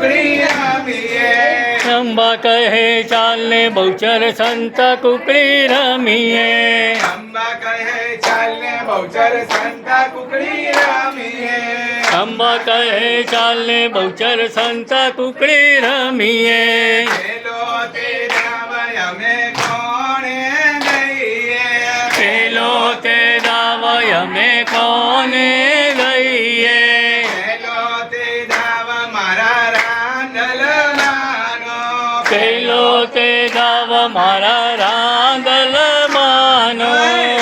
કુકડી રમીએ. અંબા કહે ચાલને બહુચર સંતા કુકડી રમીએ. અંબા કહે ચાલને બહુચર સંતા કુકડી રમીએ. અંબા કહે ચાલને બહુચર સંતા કુકડી રમીએ. પેલો તે દાવ અમે કોણે દઈએ. પેલો તે દાવ અમે કોને દઈએ. પેલો તે દાવ મારા રાંદલમાંનો. પેલો તે દાવ મારા રાંદલમાંનો.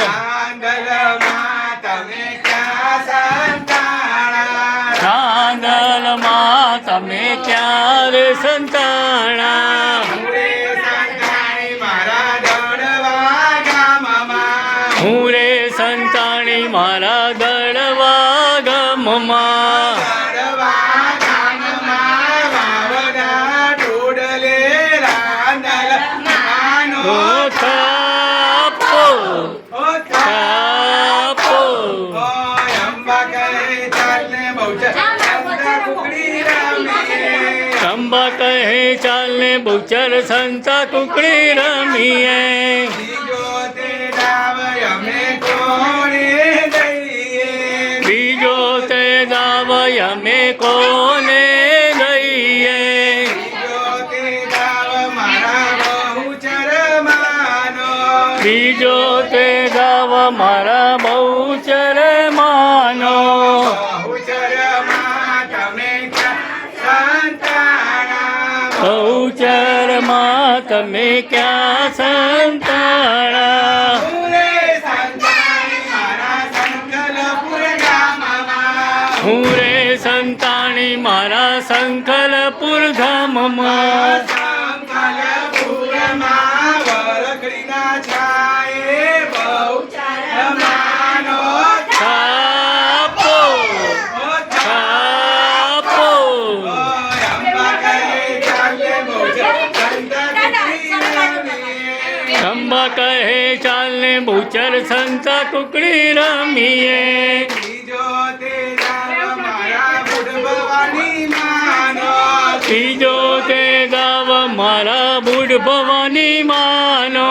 રાંદલમાં તમે ક્યાં સંતાણા. રાંદલમાં તમે ક્યારે સંતાણા. મૂળે સંતાણી મારા દડવા ગામમાં. હું રે સંતાણી મારા દળવા ગમમાં. દડવા ગામમાં વાવડા ઢોળલે રાંદલમાંનો. ઓ થાપો ઓ થાપો. ઓય અંબા કહે ચાલને બહુચર સંતા કુકડી રમીએ. અંબા કહે ચાલને બહુચર સંતા કુકડી રમીએ. બીજો તે દાવ અમે કોણે દઈએ. બીજો તે દાવ અમે કોને દઈએ. બીજો તે દાવ મારા બહુચર માનો. બીજો તે દાવ મારા બહુચર માનો. બહુચરમાં તમે ક્યાં સંતાણા. બહુચરમાં તમે ક્યાં સંતાણા. મૂળે સંતાણી મારા સંકલપુર ગામમાં. હું રે સંતાણી મારા સંકલપુર ધામમાં. સંકલપુરમાં વરખડીના છાયે બહુચરમાંનો. થાપો થાપો. ઓય અંબા કહે ચાલે બહુચર સંતા કુકડી રમીએ. અંબા કહે ચાલને બહુચર સંતા કુકડી રમીએ. બીજો તે દાવ મારા બુઢ ભવાની માનો. બીજો તે દાવ મારા બુઢ ભવાની માનો.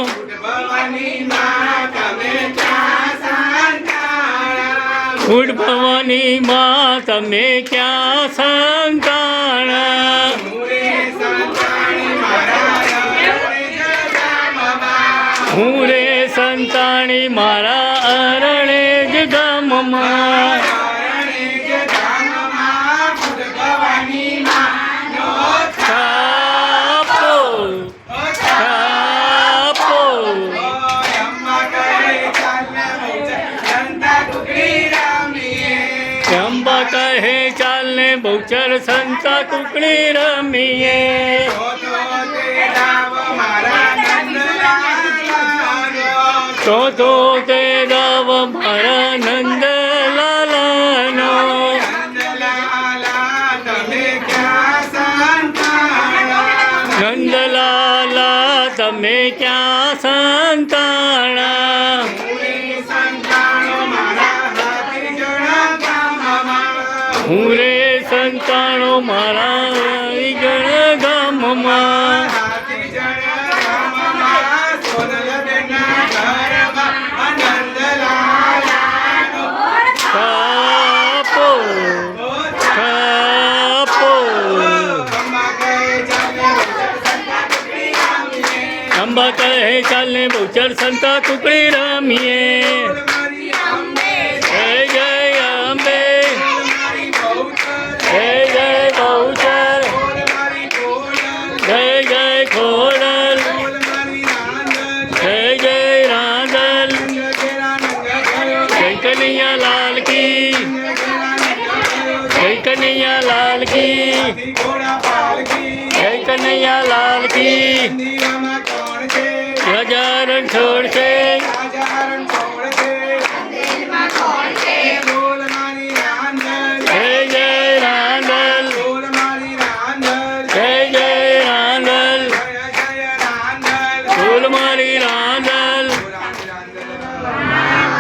બુઢ ભવાની માં તમે ક્યાં સંતાણા. બુઢ ભવાની માં તમે ક્યાં સંતાણા. મૂળે સંતાણી મારા રણેજ ગામમાં. હું રે સંતાણી મારા અરણેજ ગામમાં. રણેજ ગામમાં બુઢ ભવાની માનો. થાપો થાપો. ઓય અંબા કહે ચાલે બહુચર સંતા કુકડી રમીએ. અંબા કહે ચાલને બહુચર સંતા કુકડી રમીએ. તો તે દાવ મારા નંદલાલનો. તો તે દાવ મારા નંદલાલનો. નંદલાલા તમે ક્યાં સંતાણા. નંદલાલા તમે ક્યાં સંતાણા. મૂળે સંતાણો મારા હાથીજણા ગામમાં. હું રે સંતાણો મારા ગણ ગામમાં. હાથીજણા ગામમાં સોનલબેનના ઘરમાં નંદલાલાનો. થાપો થાપો. અંબા કહે ચાલે બહુચર સંતા કુકડી રમીએ. અંબા કહે ચાલને બહુચર સંતા કુકડી રમીએ. મારી અંબે જય જય અંબે. મારી બહુચર. જય જય બહુચર. મારી કોડલ. જય જય ખોડલ. મારી નાંદલ. જય જય રાંદલ. જગેરા નંગયો. જય કનૈયા લાલ કી. જય કનૈયા લાલ કી. ઘોડા પાલકી. જય કનૈયા લાલ કી. દીવામાં કોણ છે. હજાર છોડ છે.